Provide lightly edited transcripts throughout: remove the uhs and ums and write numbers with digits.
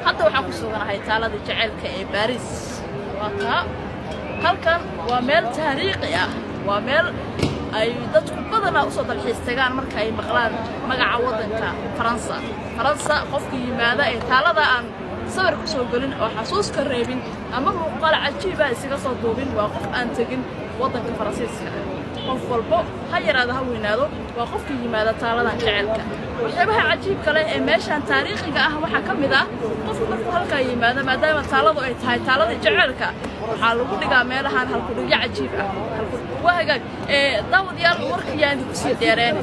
hadda waxaan ku suganahay taalada jaceylka ee Paris waa halkan waa meel taariikhi ah waa meel ay dadku badanaa u soo dalxiis tagaan marka ay maqlaan magaca wadanka Faransa qofkii yimaada ee taalada aan sawir ku soo galin oo xasuus ka reebin ama muuqaal cajiib ah isaga soo duubin waa qof aan tagin wadanka Faransiiska qof walbo ha yaraado ha weynaado waa qofkii yimaada taaladan jaceylka waxyaabaha cajiibka leh ee meeshan taariikhiga ah waxa ka mid ah qofku markuu halka yimaado maadaama taaladu ay tahay taalada jaceylka waxaa lagu dhigaa meelahan halku dhigyo cajiib ah وهاجك داوديال وركيان كسي ديرين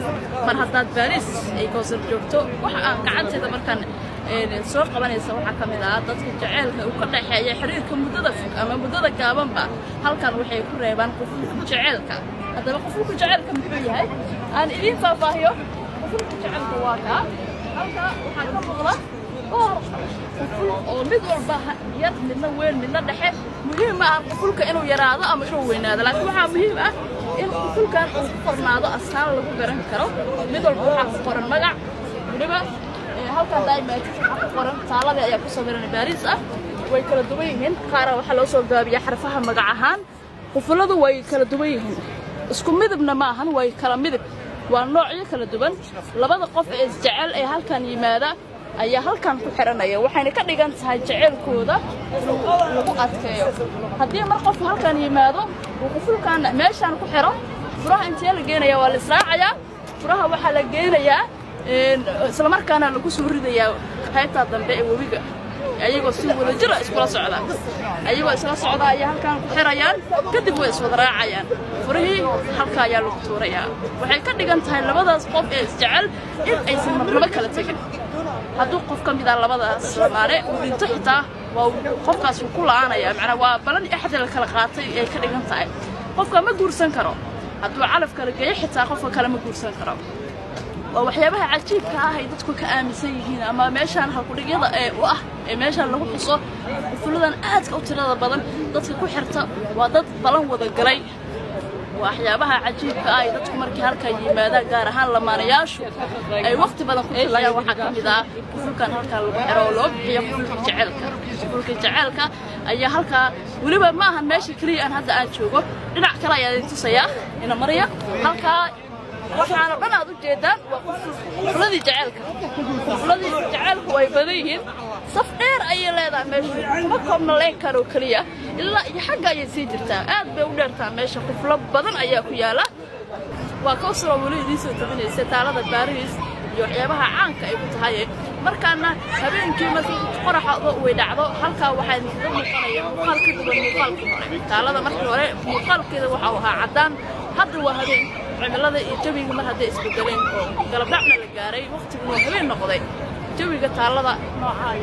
mar hadaad Paris ay ka soo joogto waxa gacanteeda markan soo qabanaysa waxa kamid ah dadka jaceylka uu ka dhaxeeyo xiriirka muddada fog ama muddada gaaban ba halkan waxay ku reebaan qofka jaceylka hadaba qofka jaceylka muxuu yahay aan idin faafahiyo qofka jaceylka waa ka halka waxa ka muuqda oo mid walba yar midna weyn midna dhexe muhiim ah qofka inuu yaraado ama inuu weynaado laakiin waxa muhiim ah in qofkan uu qornaado asal lagu garan karo mid walba waxa ku qoran magac waliba halka daaimad waxa ku qoran taalada ayaa ku sawiran Paris ah way kala duwan yihiin qaar waxa loo soo gaabiyaa xarfaha magac ahaan qofladu way kala duwan yihiin isku midabna ma ahan way kala midab waa noocyo kala duwan labada qof ee jecel ee halkan yimaada ayaa halkan ku xiranaya waxayna ka dhigan tahay jaceylkooda lagu adkeeyo hadii mar qof halkan yimaado uu qofkan meeshan ku xiro furaha intii la geenayo waa la israacayaa furaha waxa la geenayaa isla markaana lagu soo ridayaa qaybta dambe ee wabiga ayagoo si wada jir isla socda ayagoo isla socda ayaa halkan ku xirayaan kadib way iswada raacayaan furihii halka ayaa lagu tuurayaa waxay ka dhigan tahay labadaas qof ee jecel in aysan marnaba kala tagin hadduu qof ka mid ah labadaas maare uu dhinto xitaa waa qofkaas uu ku laanaya macna waa balan axad la kala qaatay ay ka dhigan tahay qofka ma guursan karo hadduu calaf kala geeyo xitaa qofka kale ma guursan karo waa waxyaabaha cajiibka ah ay dadku ka aaminsan yihiin ama meeshan halku dhigyada ee u ah ee meeshan lagu xuso fuladan aadka u tirada badan dadka ku xirta waa dad balan wada galay waxyaabaha cajiibka ah ay dadku markii halka yimaadaan gaar ahaan lamaanayaashu ay waqti badan ku filayaan waxa kamid ah fulkan halka lagu xiro loo bixiyo fulka jaceylka ayaa halka waliba ma ahan meesha kaliya aan hadda aan joogo dhinac kale ayaa idin tusaya ina mariya halka waxaana dhan aad u jeedaan waa fuladii jaceylka way badan yihiin saf dheer ayay leedahay meesha ma koobna leen karo kaliya ilaa iyo xagga ayay sii jirtaa aad bay u dheertaa meesha qoflo badan ayaa ku yaala waa ka soo wali idin soo tabinaysa taalada Paris iyo waxyaabaha caanka ay ku tahay markaana habeenkii markii qoraxda way dhacdo halka waxa idin muuqanaya muuqaalka duwan hore taalada markii hore muuqaalkeeda waxa uu ahaa cadaan hadda waa habeen cimilada iyo jawiga mar hadda isbedeleen galab dhacna la gaaray waqtigu waa habeen noqday jawiga taalada noocaay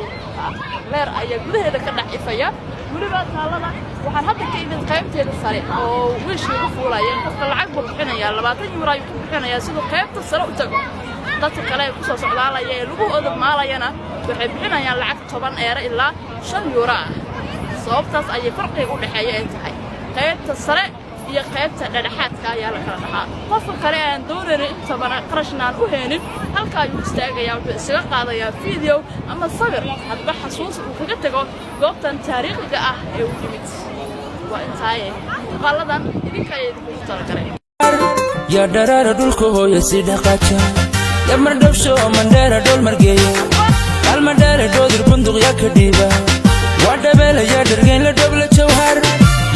leer ayaa gudaheeda ka dhax ifaya waliba taalada waxaan hadda ka imid qaybteeda sare oo wiishii ku fuulayeen qofka lacag buu bixinayaa 20 euro ayuu bixinayaa sidoo qaybta sare u tago dadka kale ku soo socdaalaya ee lagu odmaalayana waxay bixinayaan lacag 10 euro ilaa 5 euro sababtaas ayay farqiga u dhaxeeya ay tahay qaybta sare iyo qaybta dhexaadka ayaa la kala dhaxaa qofka kale aan doonayn inta badan qarashnaan u heenin halka ayuu istaagayaa wuxuu isaga qaadayaa video ama sawir hadba xasuus uu kaga tago goobtan taariikhiga ah ee uu yimid waa intaay qaladan idinka ay ku talagalay ya darara dulko hooyo si dhaqaaja ya mardabsho mandara dol margeeyo hal mandara doodir bunduq ya ka dhiiba waa dhabeela ya dhargeen la dhabla jawhar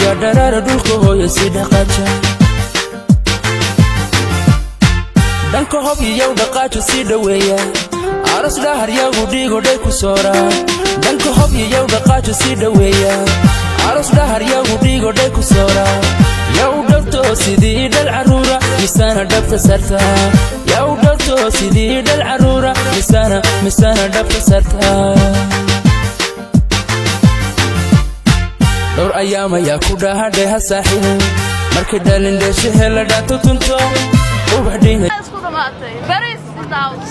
ya darara dulko hooyo si dhaqaaja danko hob iyo dhaqaajo si dhaweeya aras dhahar yagu dhigo dhay ku soora danko hob iyo dhaqaajo si dhaweeya aras dhahar yagu dhigo dhay ku soora yaw dhabto sidii dhal caruura misana dhabta sarta yaw dhabto sidii dhal caruura misana dhabta sarta dor ayama ya ku dhahadhe ha saaxiib markay dhalin dheeshe hela dhaanto tunto ubahdina Paris is out.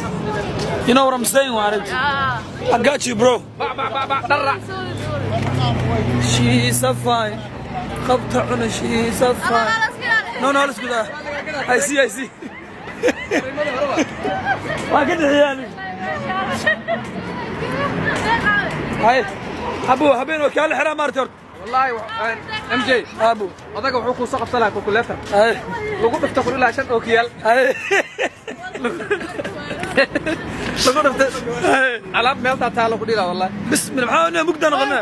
You know what I'm saying, Warren? Yeah. I got you, bro. She's so fine. She's so fine. No, let's go there. I see. Why get the hell? هاي ابو حبين وكاله حرام مارتر والله ام جي ابو odaga wuxuu ku soo qabsanaa calculator هاي lagu dhifto qor ilaa 5 ookiyaal هاي lagu dhifto alaab meel taalo ku dhila wallahi بسم الله محاولنا مقدر غنى